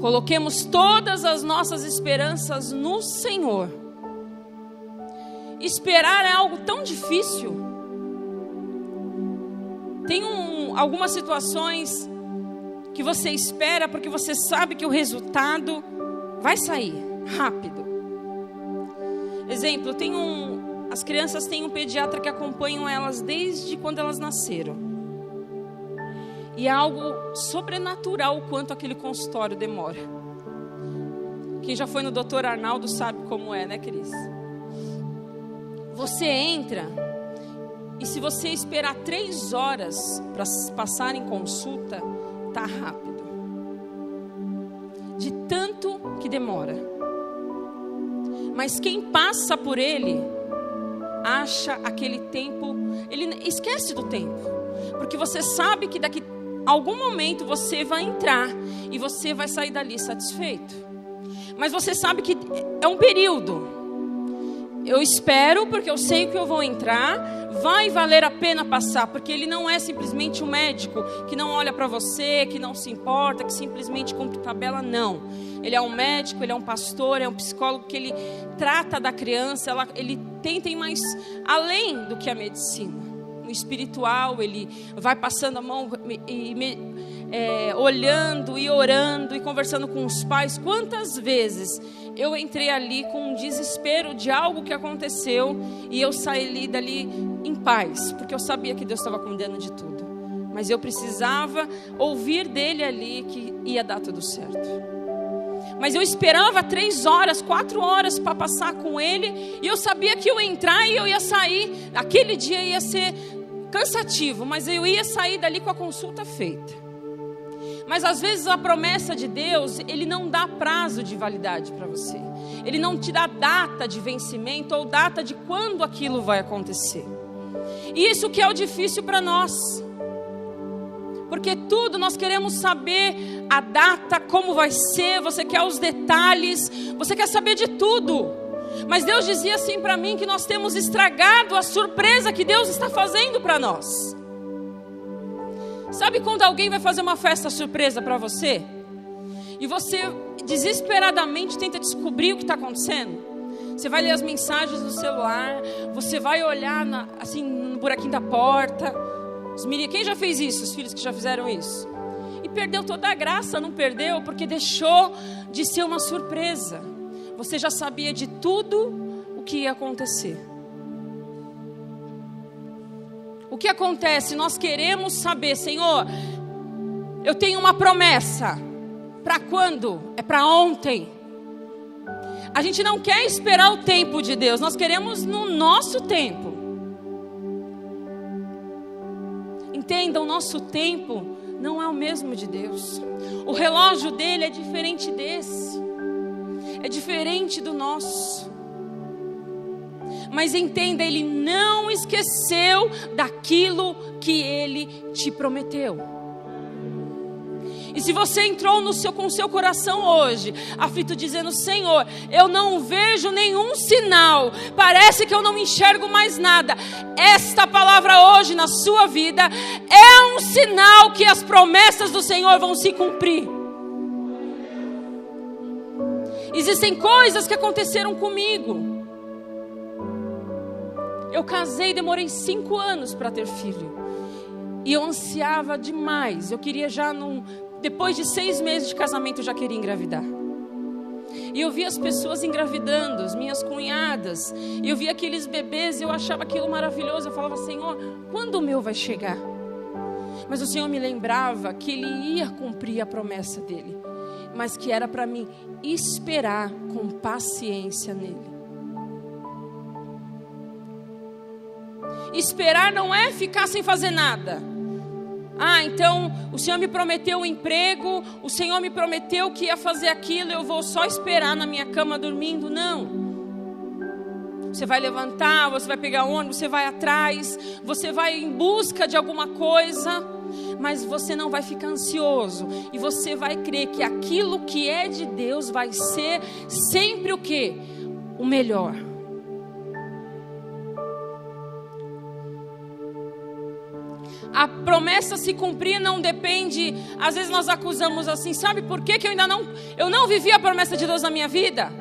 Coloquemos todas as nossas esperanças no Senhor. Esperar é algo tão difícil. Tem algumas situações que você espera porque você sabe que o resultado vai sair rápido. Exemplo, as crianças têm um pediatra que acompanha elas desde quando elas nasceram. E é algo sobrenatural o quanto aquele consultório demora. Quem já foi no Dr. Arnaldo sabe como é, né, Cris? Você entra e se você esperar 3 horas para passar em consulta, tá rápido. De tanto que demora. Mas quem passa por ele, acha aquele tempo, ele esquece do tempo. Porque você sabe que daqui a algum momento você vai entrar e você vai sair dali satisfeito. Mas você sabe que é um período. Eu espero porque eu sei que eu vou entrar, vai valer a pena passar, porque ele não é simplesmente um médico que não olha para você, que não se importa, que simplesmente cumpre tabela, não. Ele é um médico, ele é um pastor, é um psicólogo que ele trata da criança, ele tenta ir mais além do que a medicina. No espiritual, ele vai passando a mão olhando e orando e conversando com os pais. Quantas vezes eu entrei ali com um desespero de algo que aconteceu e eu saí dali em paz, porque eu sabia que Deus estava cuidando de tudo, mas eu precisava ouvir dele ali que ia dar tudo certo. Mas eu esperava 3 horas, 4 horas para passar com ele, e eu sabia que eu ia entrar e eu ia sair. Aquele dia ia ser cansativo, mas eu ia sair dali com a consulta feita. Mas às vezes a promessa de Deus, Ele não dá prazo de validade para você. Ele não te dá data de vencimento ou data de quando aquilo vai acontecer. E isso que é o difícil para nós. Porque tudo nós queremos saber a data, como vai ser, você quer os detalhes, você quer saber de tudo. Mas Deus dizia assim para mim que nós temos estragado a surpresa que Deus está fazendo para nós. Sabe quando alguém vai fazer uma festa surpresa para você? E você desesperadamente tenta descobrir o que está acontecendo? Você vai ler as mensagens no celular, você vai olhar assim no buraquinho da porta. Quem já fez isso? Os filhos que já fizeram isso. E perdeu toda a graça, não perdeu? Porque deixou de ser uma surpresa. Você já sabia de tudo o que ia acontecer. O que acontece? Nós queremos saber, Senhor, eu tenho uma promessa. Para quando? É para ontem. A gente não quer esperar o tempo de Deus, nós queremos no nosso tempo. Entenda, o nosso tempo não é o mesmo de Deus. O relógio dele é diferente desse. É diferente do nosso. Mas entenda, Ele não esqueceu daquilo que Ele te prometeu. E se você entrou com o seu coração hoje, aflito, dizendo: Senhor, eu não vejo nenhum sinal, parece que eu não enxergo mais nada. Esta palavra hoje na sua vida é um sinal que as promessas do Senhor vão se cumprir. Existem coisas que aconteceram comigo. Eu casei, demorei 5 anos para ter filho. E eu ansiava demais. Eu queria depois de 6 meses de casamento, eu já queria engravidar. E eu via as pessoas engravidando, as minhas cunhadas. E eu via aqueles bebês e eu achava aquilo maravilhoso. Eu falava: Senhor, quando o meu vai chegar? Mas o Senhor me lembrava que Ele ia cumprir a promessa dEle. Mas que era para mim esperar com paciência nele. Esperar não é ficar sem fazer nada. Então o Senhor me prometeu um emprego, o Senhor me prometeu que ia fazer aquilo, eu vou só esperar na minha cama dormindo. Não. Você vai levantar, você vai pegar ônibus, você vai atrás, você vai em busca de alguma coisa, mas você não vai ficar ansioso. E você vai crer que aquilo que é de Deus vai ser sempre o quê? O melhor. A promessa se cumprir não depende. Às vezes nós acusamos assim, sabe por que eu não vivi a promessa de Deus na minha vida?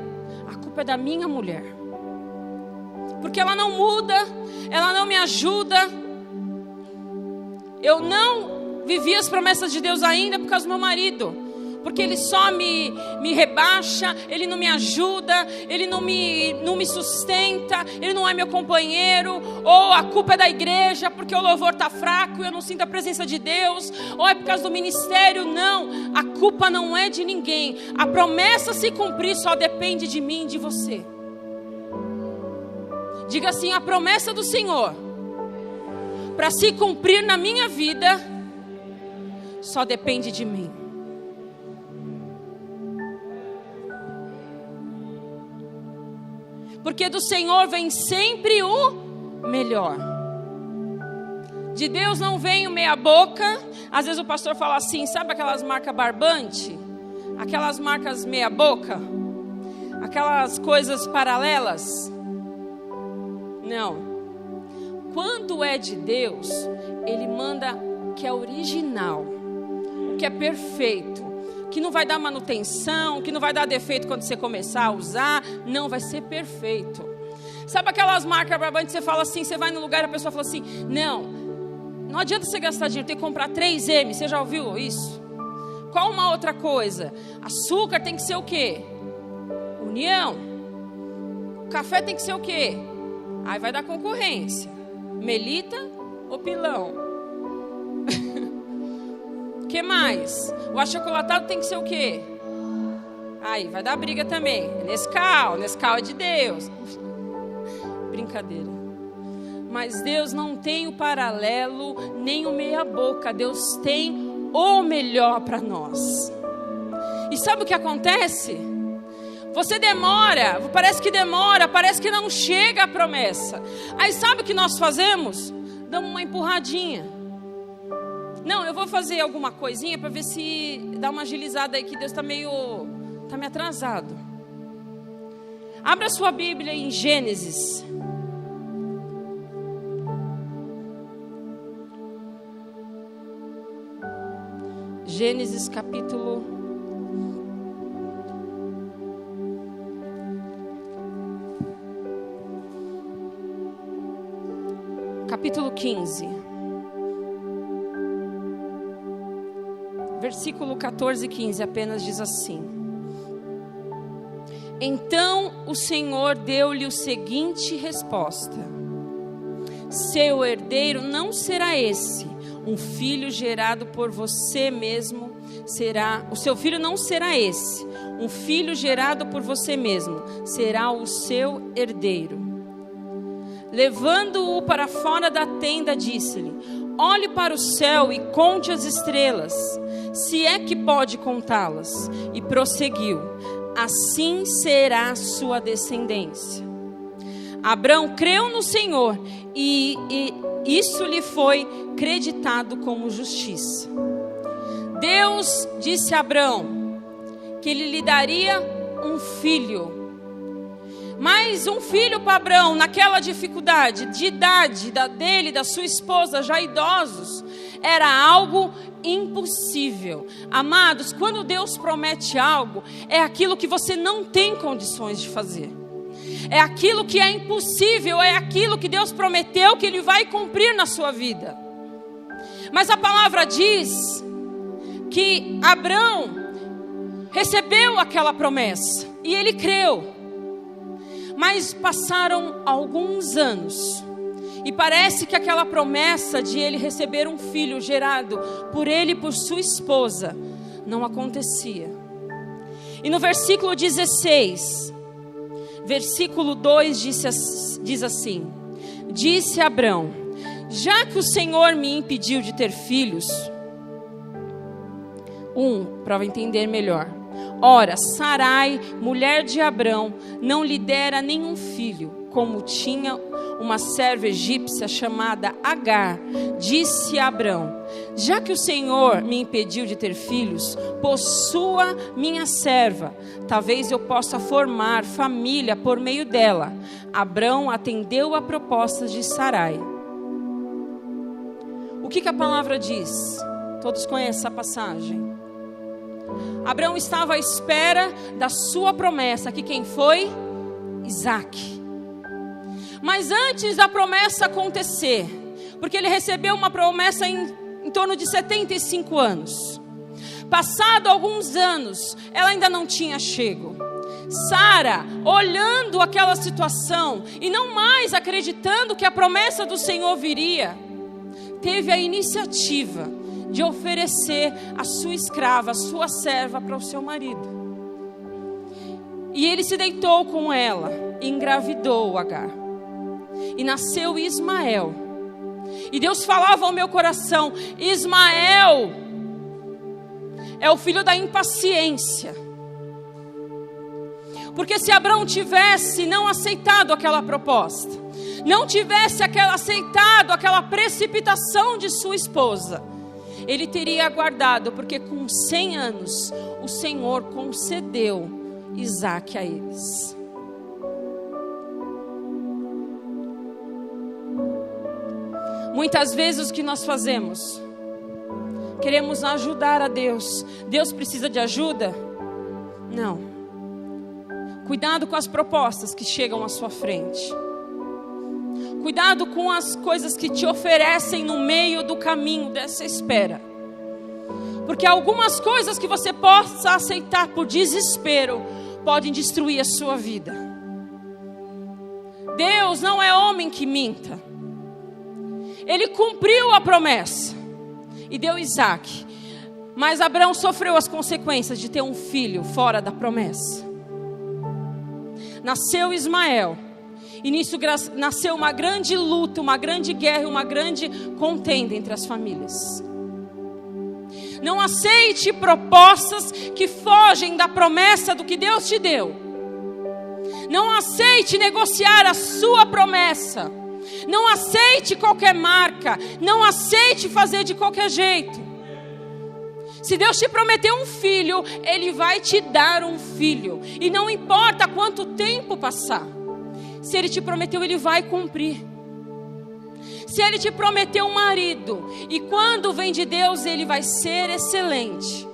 A culpa é da minha mulher, porque ela não muda, ela não me ajuda. Eu não vivi as promessas de Deus ainda por causa do meu marido, porque ele só me rebaixa, ele não me ajuda, ele não me sustenta, ele não é meu companheiro. Ou a culpa é da igreja, porque o louvor está fraco e eu não sinto a presença de Deus. Ou é por causa do ministério. Não, a culpa não é de ninguém. A promessa se cumprir só depende de mim e de você. Diga assim: a promessa do Senhor, para se cumprir na minha vida, só depende de mim. Porque do Senhor vem sempre o melhor. De Deus não vem o meia boca. Às vezes o pastor fala assim, sabe aquelas marcas barbante? Aquelas marcas meia boca? Aquelas coisas paralelas? Não. Quando é de Deus, Ele manda o que é original, o que é perfeito, que não vai dar manutenção, que não vai dar defeito quando você começar a usar. Não, vai ser perfeito. Sabe aquelas marcas barbantes, você fala assim, você vai no lugar e a pessoa fala assim, não adianta você gastar dinheiro, tem que comprar 3M, você já ouviu isso? Qual uma outra coisa? Açúcar tem que ser o quê? União. Café tem que ser o quê? Aí vai dar concorrência. Melita ou pilão? O que mais? O achocolatado tem que ser o quê? Aí, vai dar briga também. Nescau é de Deus. Brincadeira. Mas Deus não tem o paralelo, nem o meia boca. Deus tem o melhor para nós. E sabe o que acontece? Você demora, parece que não chega a promessa. Aí sabe o que nós fazemos? Damos uma empurradinha. Não, eu vou fazer alguma coisinha para ver se dá uma agilizada aí, que Deus está meio atrasado. Abra sua Bíblia em Gênesis. Gênesis capítulo 15. Versículo 14 e 15 apenas diz assim: Então o Senhor deu-lhe a seguinte resposta: Seu herdeiro não será esse, um filho gerado por você mesmo será. O seu filho não será esse, um filho gerado por você mesmo será o seu herdeiro. Levando-o para fora da tenda, disse-lhe: Olhe para o céu e conte as estrelas, se é que pode contá-las. E prosseguiu: Assim será sua descendência. Abrão creu no Senhor e isso lhe foi creditado como justiça. Deus disse a Abrão que ele lhe daria um filho. Mas um filho para Abrão, naquela dificuldade de idade dele, da sua esposa, já idosos, era algo impossível. Amados, quando Deus promete algo, é aquilo que você não tem condições de fazer. É aquilo que é impossível, é aquilo que Deus prometeu que Ele vai cumprir na sua vida. Mas a palavra diz que Abrão recebeu aquela promessa e ele creu. Mas passaram alguns anos e parece que aquela promessa de ele receber um filho gerado por ele e por sua esposa não acontecia. E no versículo 16, versículo 2 diz assim: Disse Abrão: Já que o Senhor me impediu de ter filhos, para entender melhor. Ora, Sarai, mulher de Abrão, não lhe dera nenhum filho, como tinha uma serva egípcia chamada Agar. Disse a Abrão: Já que o Senhor me impediu de ter filhos, possua minha serva, talvez eu possa formar família por meio dela. Abrão atendeu a proposta de Sarai. O que a palavra diz? Todos conhecem essa passagem. Abraão estava à espera da sua promessa, que quem foi? Isaque. Mas antes da promessa acontecer, porque ele recebeu uma promessa em torno de 75 anos. Passado alguns anos, ela ainda não tinha chego. Sara, olhando aquela situação e não mais acreditando que a promessa do Senhor viria, teve a iniciativa de oferecer a sua escrava, a sua serva para o seu marido. E ele se deitou com ela, e engravidou Agar. E nasceu Ismael. E Deus falava ao meu coração: Ismael é o filho da impaciência. Porque se Abraão tivesse não aceitado aquela proposta, não tivesse aceitado aquela precipitação de sua esposa, ele teria aguardado, porque com 100 anos o Senhor concedeu Isaque a eles. Muitas vezes o que nós fazemos? Queremos ajudar a Deus. Deus precisa de ajuda? Não. Cuidado com as propostas que chegam à sua frente. Cuidado com as coisas que te oferecem no meio do caminho dessa espera. Porque algumas coisas que você possa aceitar por desespero podem destruir a sua vida. Deus não é homem que minta. Ele cumpriu a promessa e deu Isaque. Mas Abraão sofreu as consequências de ter um filho fora da promessa. Nasceu Ismael. E nisso nasceu uma grande luta, uma grande guerra, uma grande contenda entre as famílias. Não aceite propostas que fogem da promessa do que Deus te deu. Não aceite negociar a sua promessa. Não aceite qualquer marca. Não aceite fazer de qualquer jeito. Se Deus te prometeu um filho, Ele vai te dar um filho. E não importa quanto tempo passar. Se Ele te prometeu, Ele vai cumprir. Se Ele te prometeu um marido, e quando vem de Deus, ele vai ser excelente.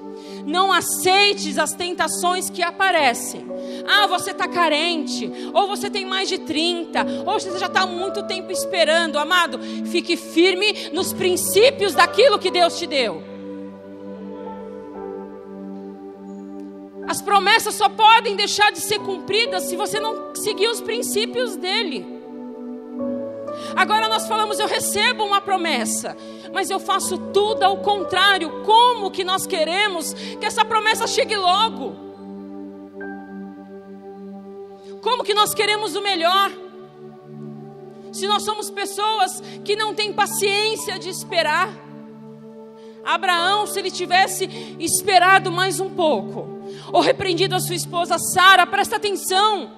Não aceites as tentações que aparecem. Ah, você está carente, ou você tem mais de 30, ou você já está há muito tempo esperando. Amado, fique firme nos princípios daquilo que Deus te deu. As promessas só podem deixar de ser cumpridas se você não seguir os princípios dele. Agora nós falamos, eu recebo uma promessa, mas eu faço tudo ao contrário. Como que nós queremos que essa promessa chegue logo? Como que nós queremos o melhor? Se nós somos pessoas que não têm paciência de esperar. Abraão, se ele tivesse esperado mais um pouco, ou repreendido a sua esposa Sara, presta atenção,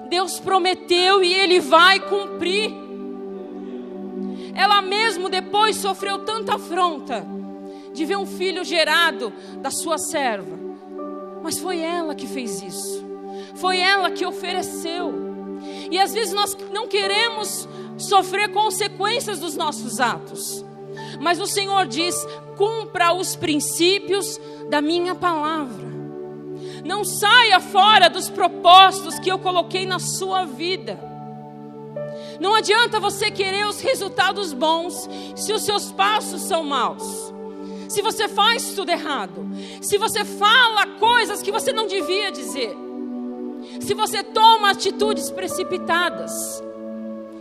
Deus prometeu e Ele vai cumprir. Ela mesmo depois sofreu tanta afronta de ver um filho gerado da sua serva, mas foi ela que fez isso, foi ela que ofereceu. E às vezes nós não queremos sofrer consequências dos nossos atos, mas o Senhor diz: cumpra os princípios da minha palavra. Não saia fora dos propósitos que eu coloquei na sua vida. Não adianta você querer os resultados bons se os seus passos são maus. Se você faz tudo errado. Se você fala coisas que você não devia dizer. Se você toma atitudes precipitadas.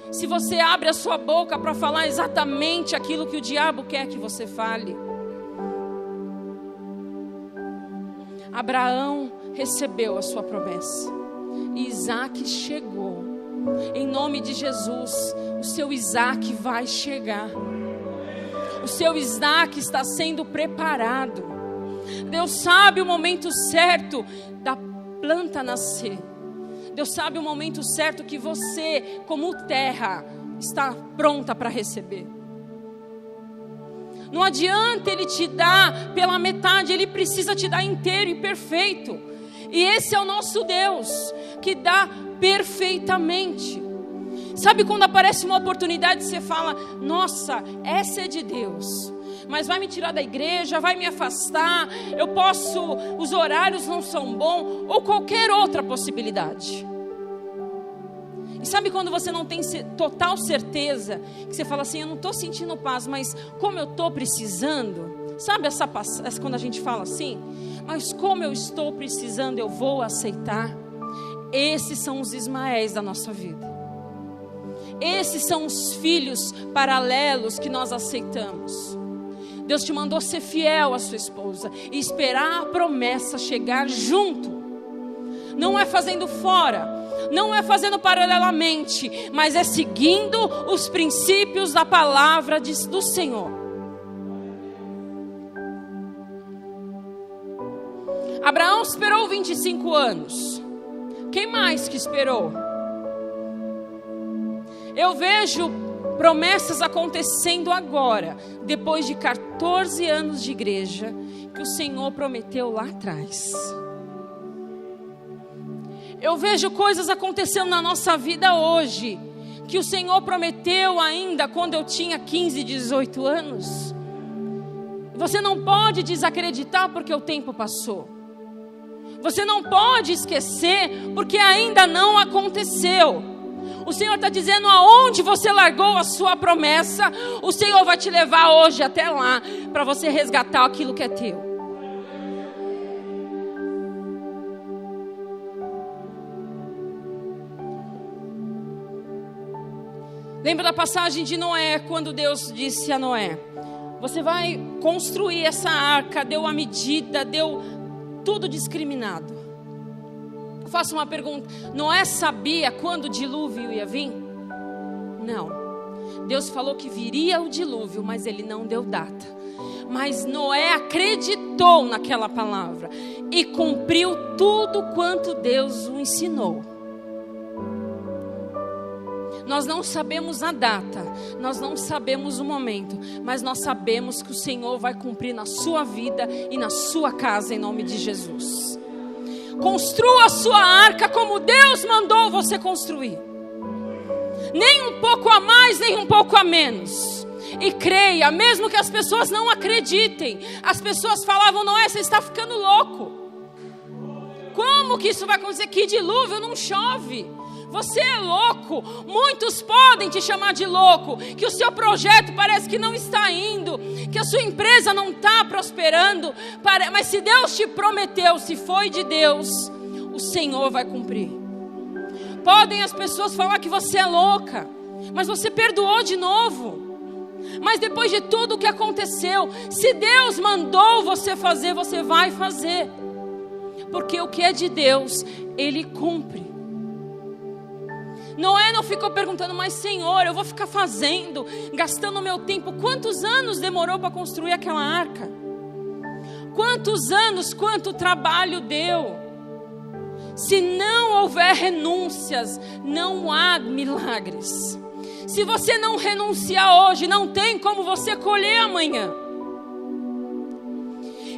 Se você abre a sua boca para falar exatamente aquilo que o diabo quer que você fale. Abraão recebeu a sua promessa. E Isaque chegou. Em nome de Jesus, o seu Isaque vai chegar. O seu Isaque está sendo preparado. Deus sabe o momento certo da planta nascer. Deus sabe o momento certo que você, como terra, está pronta para receber. Não adianta Ele te dar pela metade, Ele precisa te dar inteiro e perfeito. E esse é o nosso Deus, que dá perfeitamente. Sabe quando aparece uma oportunidade, você fala, nossa, essa é de Deus, mas vai me tirar da igreja, vai me afastar, os horários não são bons, ou qualquer outra possibilidade. E sabe quando você não tem total certeza, que você fala assim, eu não estou sentindo paz, mas como eu estou precisando, sabe quando a gente fala assim, mas como eu estou precisando, eu vou aceitar. Esses são os Ismaéis da nossa vida. Esses são os filhos paralelos que nós aceitamos. Deus te mandou ser fiel à sua esposa e esperar a promessa chegar junto. Não é fazendo fora, não é fazendo paralelamente, mas é seguindo os princípios da palavra do Senhor. Abraão esperou 25 anos. Quem mais que esperou? Eu vejo promessas acontecendo agora, depois de 14 anos de igreja, que o Senhor prometeu lá atrás. Eu vejo coisas acontecendo na nossa vida hoje, que o Senhor prometeu ainda quando eu tinha 15, 18 anos. Você não pode desacreditar porque o tempo passou. Você não pode esquecer porque ainda não aconteceu. O Senhor está dizendo, aonde você largou a sua promessa, o Senhor vai te levar hoje até lá, para você resgatar aquilo que é teu. Lembra da passagem de Noé, quando Deus disse a Noé, você vai construir essa arca, deu a medida, deu tudo discriminado. Eu faço uma pergunta, Noé sabia quando o dilúvio ia vir? Não. Deus falou que viria o dilúvio, mas ele não deu data. Mas Noé acreditou naquela palavra e cumpriu tudo quanto Deus o ensinou. Nós não sabemos a data, nós não sabemos o momento, mas nós sabemos que o Senhor vai cumprir na sua vida e na sua casa, em nome de Jesus. Construa a sua arca como Deus mandou você construir. Nem um pouco a mais, nem um pouco a menos. E creia, mesmo que as pessoas não acreditem. As pessoas falavam, Noé, você está ficando louco. Como que isso vai acontecer? Que dilúvio, não chove. Você é louco. Muitos podem te chamar de louco, que o seu projeto parece que não está indo, que a sua empresa não está prosperando, mas se Deus te prometeu, se foi de Deus, o Senhor vai cumprir. Podem as pessoas falar que você é louca, mas você perdoou de novo. Mas depois de tudo o que aconteceu, se Deus mandou você fazer, você vai fazer, porque o que é de Deus, Ele cumpre. Noé não ficou perguntando, mas Senhor, eu vou ficar fazendo, gastando meu tempo. Quantos anos demorou para construir aquela arca? Quantos anos, quanto trabalho deu? Se não houver renúncias, não há milagres. Se você não renunciar hoje, não tem como você colher amanhã.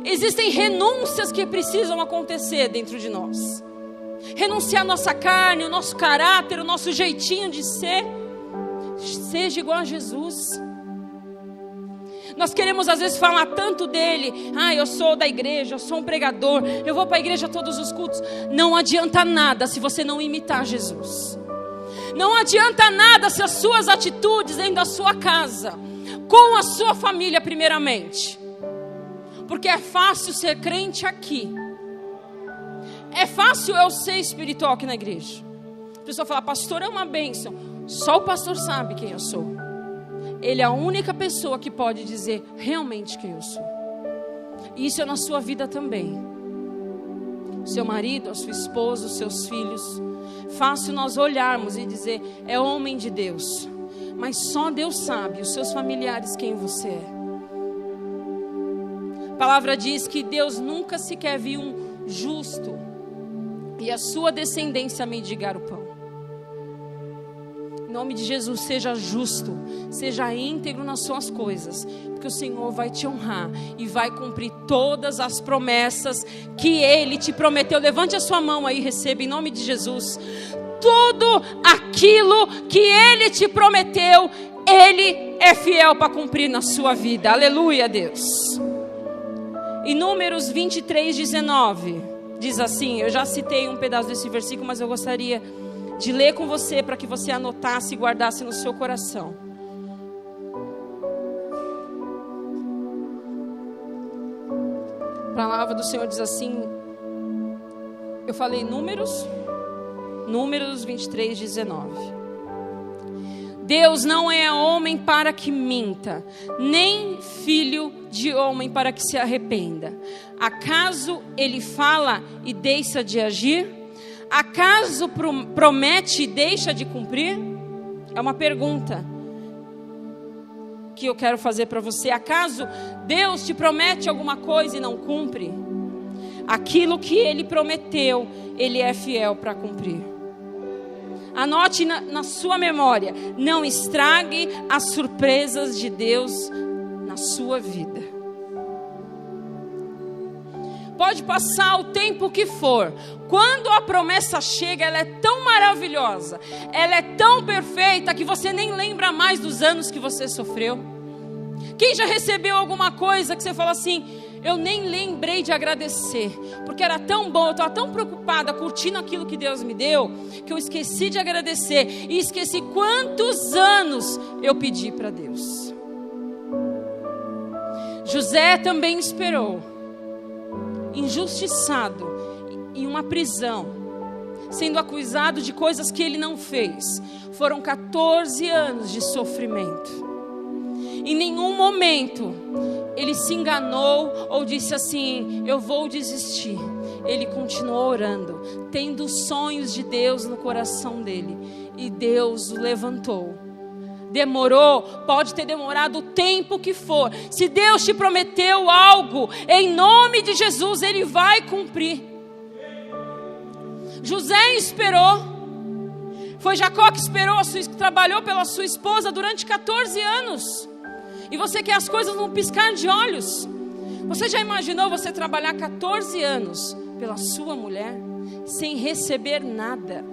Existem renúncias que precisam acontecer dentro de nós. Renunciar a nossa carne, o nosso caráter, o nosso jeitinho de ser. Seja igual a Jesus. Nós queremos às vezes falar tanto dele. Eu sou da igreja, eu sou um pregador, eu vou para a igreja todos os cultos. Não adianta nada se você não imitar Jesus. Não adianta nada se as suas atitudes dentro da sua casa, com a sua família primeiramente. Porque é fácil ser crente aqui. É fácil eu ser espiritual aqui na igreja. A pessoa fala, pastor é uma bênção. Só o pastor sabe quem eu sou. Ele é a única pessoa que pode dizer realmente quem eu sou. E isso é na sua vida também. O seu marido, a sua esposa, os seus filhos. Fácil nós olharmos e dizer, é homem de Deus. Mas só Deus sabe, os seus familiares, quem você é. A palavra diz que Deus nunca sequer viu um justo e a sua descendência mendigar o pão. Em nome de Jesus, seja justo, seja íntegro nas suas coisas, porque o Senhor vai te honrar e vai cumprir todas as promessas que Ele te prometeu. Levante a sua mão aí e receba em nome de Jesus. tudo aquilo que Ele te prometeu, Ele é fiel para cumprir na sua vida. Aleluia, Deus. Em Números 23:19, diz assim, eu já citei um pedaço desse versículo, mas eu gostaria de ler com você, para que você anotasse e guardasse no seu coração. A palavra do Senhor diz assim, eu falei Números 23:19. Deus não é homem para que minta, nem filho de homem para que se arrependa. Acaso Ele fala e deixa de agir? Acaso promete e deixa de cumprir? É uma pergunta que eu quero fazer para você. Acaso Deus te promete alguma coisa e não cumpre? Aquilo que Ele prometeu, Ele é fiel para cumprir. Anote na sua memória, não estrague as surpresas de Deus na sua vida. Pode passar o tempo que for, quando a promessa chega, ela é tão maravilhosa, ela é tão perfeita, que você nem lembra mais dos anos que você sofreu. Quem já recebeu alguma coisa que você fala assim, eu nem lembrei de agradecer, porque era tão bom, eu estava tão preocupada, curtindo aquilo que Deus me deu, que eu esqueci de agradecer, e esqueci quantos anos eu pedi para Deus. José também esperou, injustiçado, em uma prisão, sendo acusado de coisas que ele não fez. Foram 14 anos de sofrimento. Em nenhum momento ele se enganou ou disse assim, eu vou desistir. Ele continuou orando, tendo sonhos de Deus no coração dele, e Deus o levantou. Demorou, pode ter demorado o tempo que for. Se Deus te prometeu algo, em nome de Jesus, Ele vai cumprir. José esperou. Foi Jacó que esperou, trabalhou pela sua esposa durante 14 anos. E você quer as coisas num piscar de olhos? Você já imaginou você trabalhar 14 anos pela sua mulher, sem receber nada,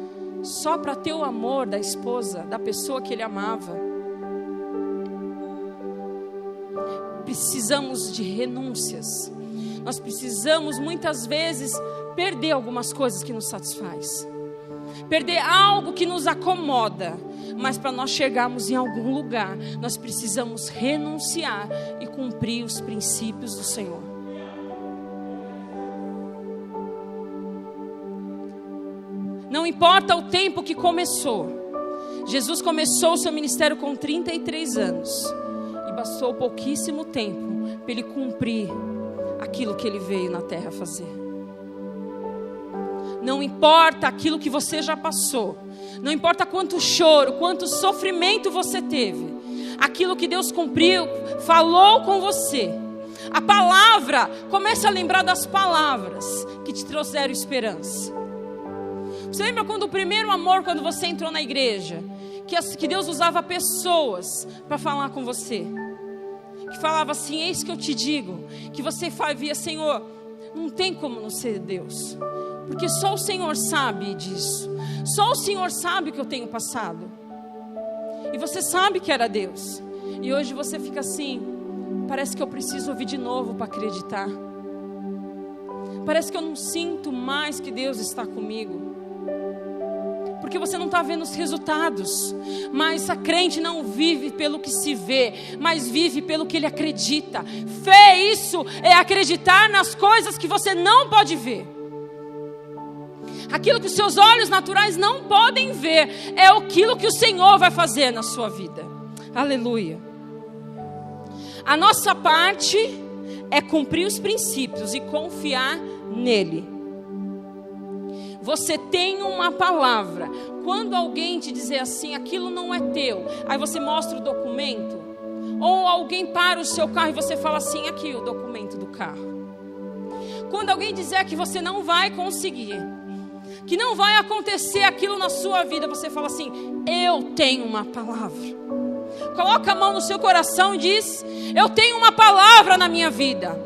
só para ter o amor da esposa, da pessoa que ele amava? Precisamos de renúncias. Nós precisamos muitas vezes perder algumas coisas que nos satisfaz, perder algo que nos acomoda, mas para nós chegarmos em algum lugar, nós precisamos renunciar e cumprir os princípios do Senhor. Não importa o tempo que começou. Jesus começou o seu ministério com 33 anos. E bastou pouquíssimo tempo para ele cumprir aquilo que ele veio na terra fazer. Não importa aquilo que você já passou. Não importa quanto choro, quanto sofrimento você teve. Aquilo que Deus cumpriu, falou com você. A palavra, comece a lembrar das palavras que te trouxeram esperança. Você lembra quando o primeiro amor, quando você entrou na igreja, que Deus usava pessoas para falar com você, que falava assim, eis que eu te digo, que você via, Senhor, não tem como não ser Deus, porque só o Senhor sabe disso, só o Senhor sabe o que eu tenho passado, e você sabe que era Deus, e hoje você fica assim, parece que eu preciso ouvir de novo para acreditar, parece que eu não sinto mais que Deus está comigo, porque você não está vendo os resultados. Mas a crente não vive pelo que se vê, mas vive pelo que ele acredita. Fé, isso é acreditar nas coisas que você não pode ver. Aquilo que os seus olhos naturais não podem ver, é aquilo que o Senhor vai fazer na sua vida. Aleluia. A nossa parte é cumprir os princípios e confiar nele. Você tem uma palavra. Quando alguém te dizer assim, aquilo não é teu, aí você mostra o documento, ou alguém para o seu carro e você fala assim, aqui o documento do carro. Quando alguém dizer que você não vai conseguir, que não vai acontecer aquilo na sua vida, você fala assim, eu tenho uma palavra. Coloca a mão no seu coração e diz, eu tenho uma palavra na minha vida,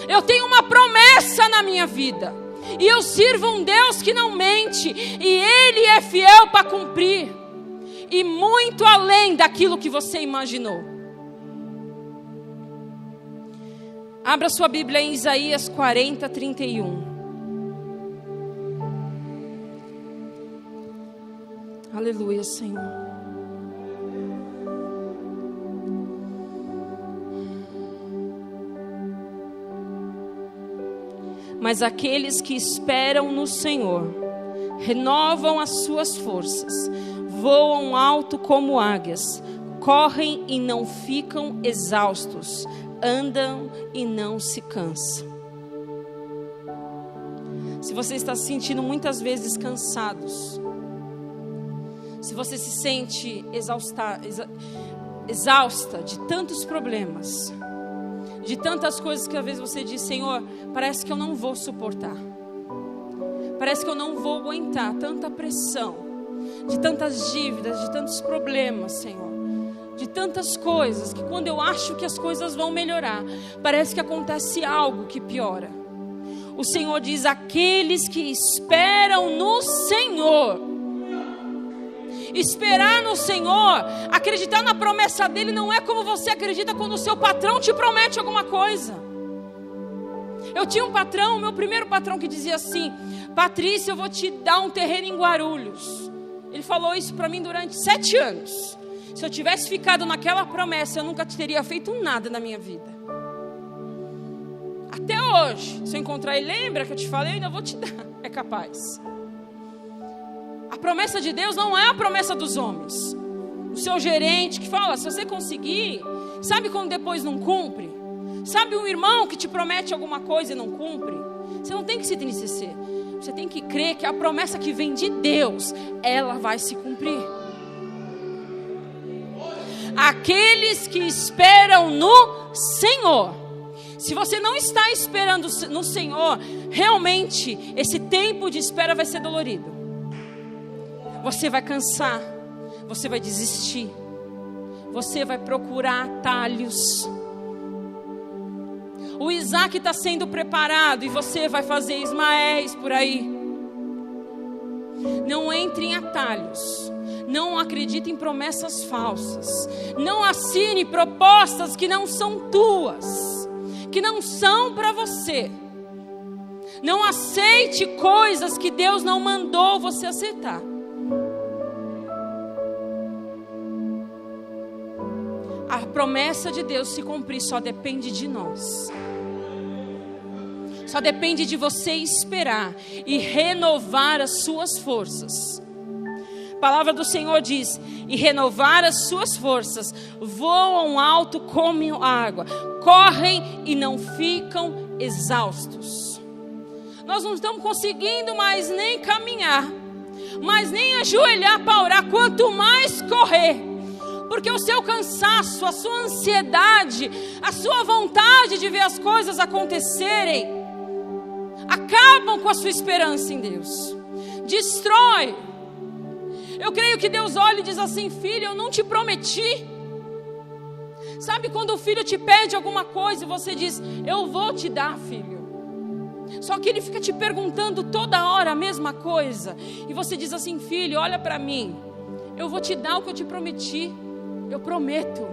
eu tenho uma promessa na minha vida. E eu sirvo um Deus que não mente, e Ele é fiel para cumprir, e muito além daquilo que você imaginou. Abra sua Bíblia em Isaías 40, 31. Aleluia, Senhor. Mas aqueles que esperam no Senhor renovam as suas forças, voam alto como águias, correm e não ficam exaustos, andam e não se cansam. Se você está se sentindo muitas vezes cansados, se você se sente exausta de tantos problemas, de tantas coisas que às vezes você diz: Senhor, parece que eu não vou suportar, parece que eu não vou aguentar tanta pressão, de tantas dívidas, de tantos problemas, Senhor, de tantas coisas, que quando eu acho que as coisas vão melhorar, parece que acontece algo que piora. O Senhor diz: aqueles que esperam no Senhor. Esperar no Senhor, acreditar na promessa dEle, não é como você acredita quando o seu patrão te promete alguma coisa. Eu tinha um patrão, meu primeiro patrão, que dizia assim: Patrícia, eu vou te dar um terreno em Guarulhos. Ele falou isso para mim durante 7 anos. Se eu tivesse ficado naquela promessa, eu nunca teria feito nada na minha vida. Até hoje, se eu encontrar ele, lembra que eu te falei? Eu ainda vou te dar, é capaz. A promessa de Deus não é a promessa dos homens. O seu gerente que fala: se você conseguir, sabe quando depois não cumpre? Sabe um irmão que te promete alguma coisa e não cumpre? Você não tem que se entristecer. Você tem que crer que a promessa que vem de Deus, ela vai se cumprir. Aqueles que esperam no Senhor. Se você não está esperando no Senhor, realmente esse tempo de espera vai ser dolorido. Você vai cansar, você vai desistir, você vai procurar atalhos. O Isaac está sendo preparado e você vai fazer Ismaéis por aí. Não entre em atalhos, não acredite em promessas falsas, não assine propostas que não são tuas, que não são para você. Não aceite coisas que Deus não mandou você aceitar. A promessa de Deus se cumprir só depende de nós. Só depende de você esperar e renovar as suas forças. A palavra do Senhor diz: e renovar as suas forças, voam alto como água, correm e não ficam exaustos. Nós não estamos conseguindo mais nem caminhar, mas nem ajoelhar para orar, quanto mais correr. Porque o seu cansaço, a sua ansiedade, a sua vontade de ver as coisas acontecerem, acabam com a sua esperança em Deus. Destrói. Eu creio que Deus olha e diz assim: filho, eu não te prometi. Sabe quando o filho te pede alguma coisa e você diz: eu vou te dar, filho. Só que ele fica te perguntando toda hora a mesma coisa. E você diz assim: filho, olha para mim, eu vou te dar o que eu te prometi. Eu prometo.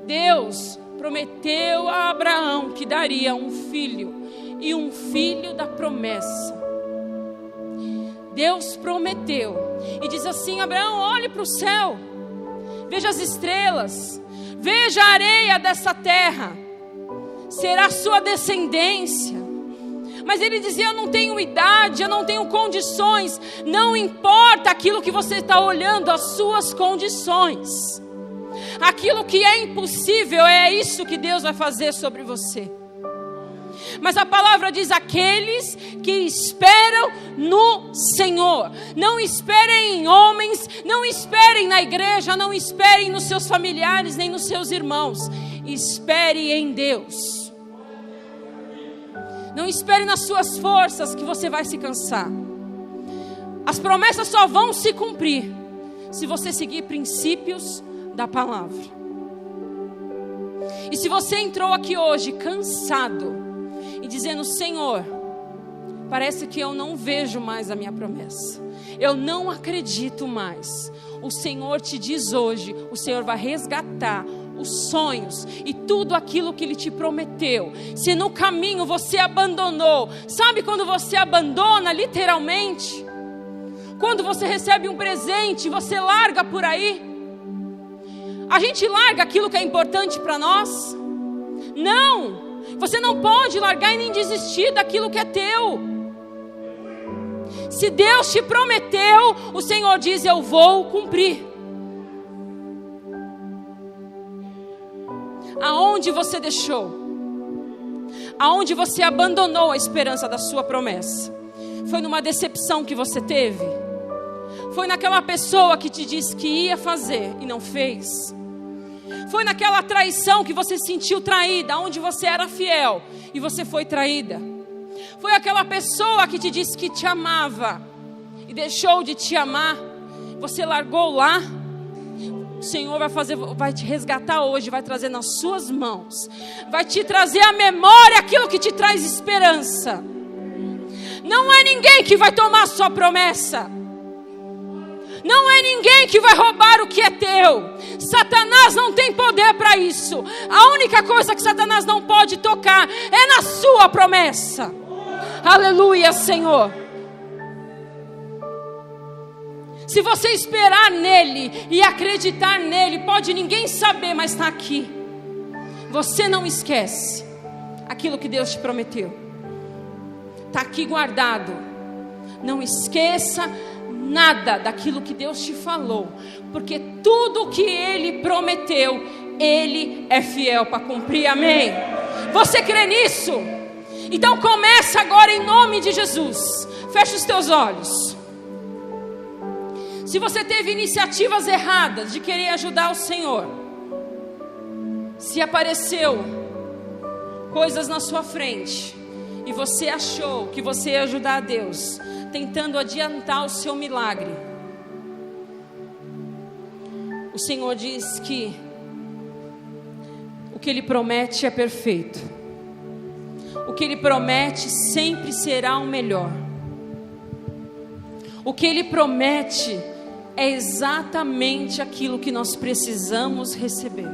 Deus prometeu a Abraão que daria um filho, e um filho da promessa. Deus prometeu e diz assim: Abraão, olhe para o céu, veja as estrelas, veja a areia dessa terra, será sua descendência. Mas ele dizia: eu não tenho idade, eu não tenho condições. Não importa aquilo que você está olhando, as suas condições. Aquilo que é impossível, é isso que Deus vai fazer sobre você. Mas a palavra diz: aqueles que esperam no Senhor. Não esperem em homens, não esperem na igreja, não esperem nos seus familiares, nem nos seus irmãos. Espere em Deus. Não espere nas suas forças, que você vai se cansar. As promessas só vão se cumprir se você seguir princípios da palavra. E se você entrou aqui hoje cansado, e dizendo: Senhor, parece que eu não vejo mais a minha promessa, eu não acredito mais. O Senhor te diz hoje, o Senhor vai resgatar os sonhos e tudo aquilo que Ele te prometeu. Se no caminho você abandonou, sabe quando você abandona literalmente? Quando você recebe um presente, você larga por aí. A gente larga aquilo que é importante para nós? Não, você não pode largar e nem desistir daquilo que é teu. Se Deus te prometeu, o Senhor diz: eu vou cumprir. Aonde você deixou? Aonde você abandonou a esperança da sua promessa? Foi numa decepção que você teve? Foi naquela pessoa que te disse que ia fazer e não fez? Foi naquela traição que você se sentiu traída, onde você era fiel e você foi traída? Foi aquela pessoa que te disse que te amava e deixou de te amar? Você largou lá? O Senhor vai te resgatar hoje, vai trazer nas suas mãos, vai te trazer à memória aquilo que te traz esperança. Não é ninguém que vai tomar a sua promessa. Não é ninguém que vai roubar o que é teu. Satanás não tem poder para isso. A única coisa que Satanás não pode tocar é na sua promessa. Aleluia, Senhor. Se você esperar nele e acreditar nele, pode ninguém saber, mas está aqui. Você não esquece aquilo que Deus te prometeu. Está aqui guardado. Não esqueça nada daquilo que Deus te falou, porque tudo que Ele prometeu, Ele é fiel para cumprir. Amém? Você crê nisso? Então começa agora em nome de Jesus. Fecha os teus olhos. Se você teve iniciativas erradas de querer ajudar o Senhor, se apareceu coisas na sua frente e você achou que você ia ajudar a Deus, tentando adiantar o seu milagre, o Senhor diz que o que Ele promete é perfeito. O que Ele promete sempre será o melhor. O que Ele promete é exatamente aquilo que nós precisamos receber.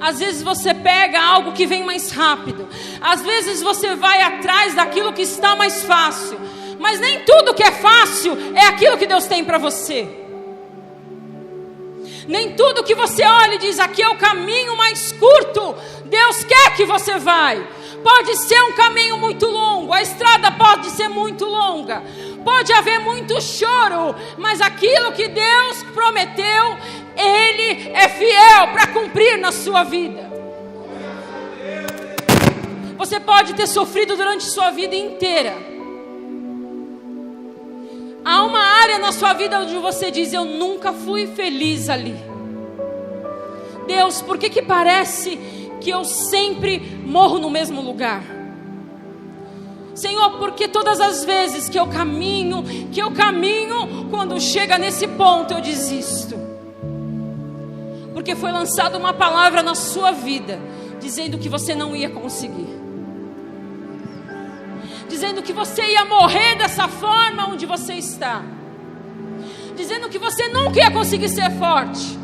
Às vezes você pega algo que vem mais rápido. Às vezes você vai atrás daquilo que está mais fácil. Mas nem tudo que é fácil é aquilo que Deus tem para você. Nem tudo que você olha e diz: aqui é o caminho mais curto, Deus quer que você vai. Pode ser um caminho muito longo, a estrada pode ser muito longa, pode haver muito choro, mas aquilo que Deus prometeu, Ele é fiel para cumprir na sua vida. Você pode ter sofrido durante sua vida inteira. Há uma área na sua vida onde você diz: eu nunca fui feliz ali. Deus, por que parece que eu sempre morro no mesmo lugar? Senhor, porque todas as vezes que eu caminho, quando chega nesse ponto eu desisto. Porque foi lançada uma palavra na sua vida, dizendo que você não ia conseguir. Dizendo que você ia morrer dessa forma onde você está. Dizendo que você nunca ia conseguir ser forte.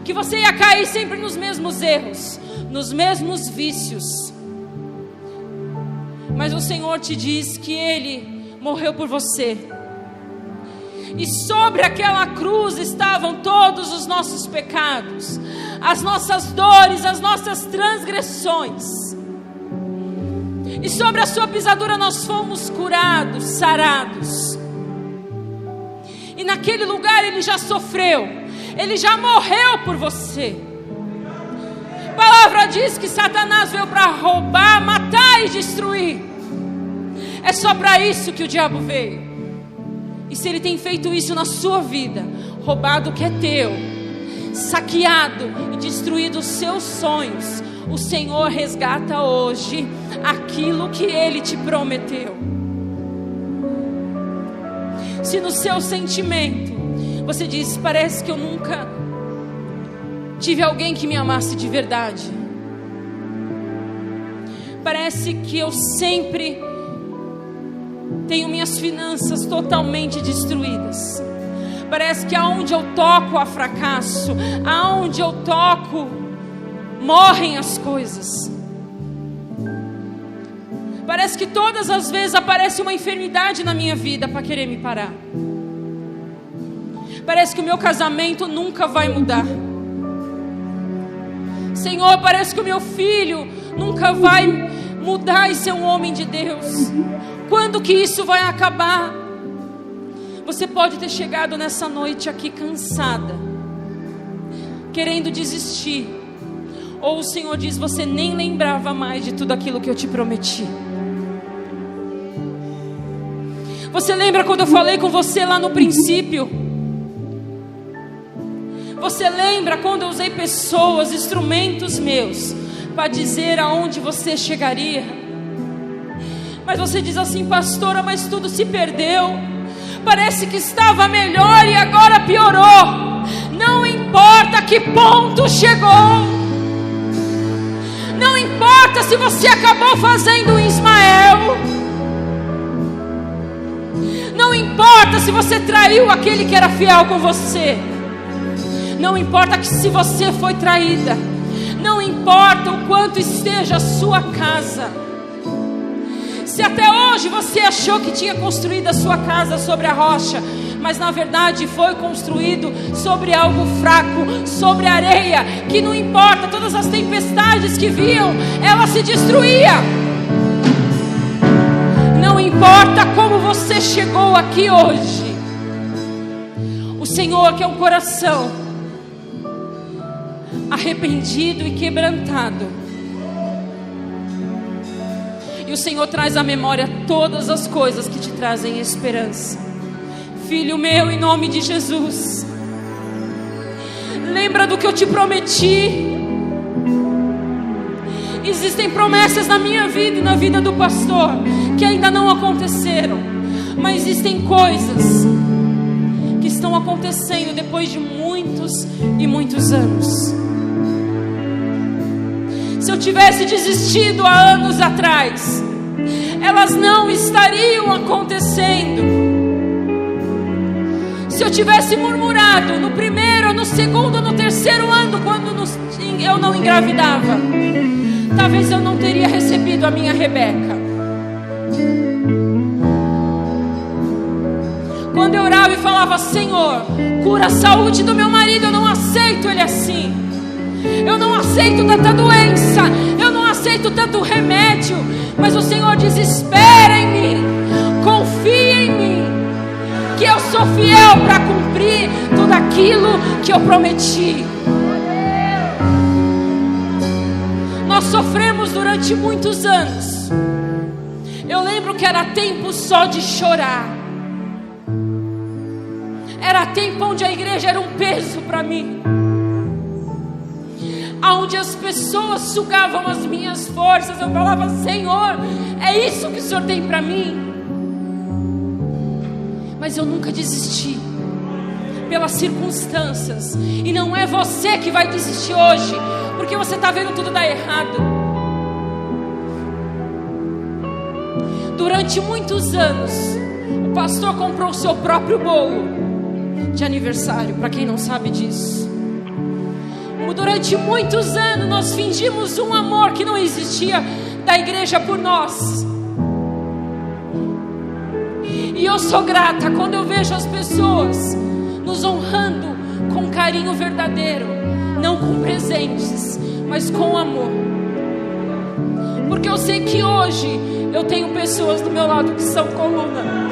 Que você ia cair sempre nos mesmos erros, nos mesmos vícios. Mas o Senhor te diz que Ele morreu por você. E sobre aquela cruz estavam todos os nossos pecados, as nossas dores, as nossas transgressões. E sobre a sua pisadura nós fomos curados, sarados. E naquele lugar Ele já sofreu, Ele já morreu por você. A palavra diz que Satanás veio para roubar, matar e destruir. É só para isso que o diabo veio. E se ele tem feito isso na sua vida, roubado o que é teu, saqueado e destruído os seus sonhos, o Senhor resgata hoje aquilo que Ele te prometeu. Se no seu sentimento você diz: parece que eu nunca tive alguém que me amasse de verdade. Parece que eu sempre tenho minhas finanças totalmente destruídas. Parece que aonde eu toco há fracasso, aonde eu toco morrem as coisas. Parece que todas as vezes aparece uma enfermidade na minha vida para querer me parar. Parece que o meu casamento nunca vai mudar. Senhor, parece que o meu filho nunca vai mudar e ser um homem de Deus. Quando que isso vai acabar? Você pode ter chegado nessa noite aqui cansada, querendo desistir. Ou o Senhor diz, você nem lembrava mais de tudo aquilo que eu te prometi. Você lembra quando eu falei com você lá no princípio? Você lembra quando eu usei pessoas, instrumentos meus, para dizer aonde você chegaria? Mas você diz assim, pastora, mas tudo se perdeu. Parece que estava melhor e agora piorou. Não importa que ponto chegou. Não importa se você acabou fazendo um Ismael. Não importa se você traiu aquele que era fiel com você. Não importa que se você foi traída. Não importa o quanto esteja a sua casa. Se até hoje você achou que tinha construído a sua casa sobre a rocha, mas na verdade foi construído sobre algo fraco, sobre areia, que não importa, todas as tempestades que vinham, ela se destruía. Não importa como você chegou aqui hoje, o Senhor quer um coração arrependido e quebrantado. E o Senhor traz à memória todas as coisas que te trazem esperança. Filho meu, em nome de Jesus, lembra do que eu te prometi. Existem promessas na minha vida e na vida do pastor que ainda não aconteceram, mas existem coisas que estão acontecendo depois de muitos e muitos anos. Se eu tivesse desistido há anos atrás, elas não estariam acontecendo. Se eu tivesse murmurado no primeiro, no segundo, no terceiro ano, quando eu não engravidava, talvez eu não teria recebido a minha Rebeca. Quando eu orava e falava, Senhor, cura a saúde do meu marido, eu não aceito ele assim. Eu não aceito tanta doença, eu não aceito tanto remédio. Mas o Senhor diz, espera em mim, confia em mim, que eu sou fiel para cumprir tudo aquilo que eu prometi. Nós sofremos durante muitos anos. Eu lembro que era tempo só de chorar. Era tempo onde a igreja era um peso para mim, onde as pessoas sugavam as minhas forças. Eu falava, Senhor, é isso que o Senhor tem para mim? Mas eu nunca desisti, pelas circunstâncias. E não é você que vai desistir hoje, porque você está vendo tudo dar errado. Durante muitos anos, o pastor comprou o seu próprio bolo de aniversário, para quem não sabe disso. Durante muitos anos nós fingimos um amor que não existia da igreja por nós. E eu sou grata quando eu vejo as pessoas nos honrando com carinho verdadeiro, não com presentes, mas com amor. Porque eu sei que hoje eu tenho pessoas do meu lado que são coluna.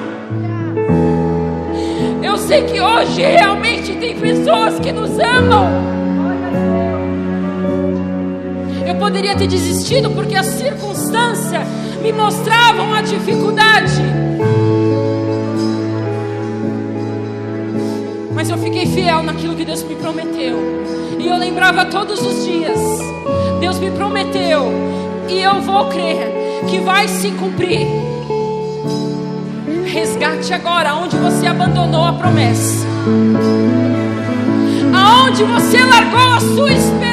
Eu sei que hoje realmente tem pessoas que nos amam. Eu poderia ter desistido porque as circunstâncias me mostravam a dificuldade. Mas eu fiquei fiel naquilo que Deus me prometeu. E eu lembrava todos os dias, Deus me prometeu, e eu vou crer que vai se cumprir. Resgate agora onde você abandonou a promessa, aonde você largou a sua esperança.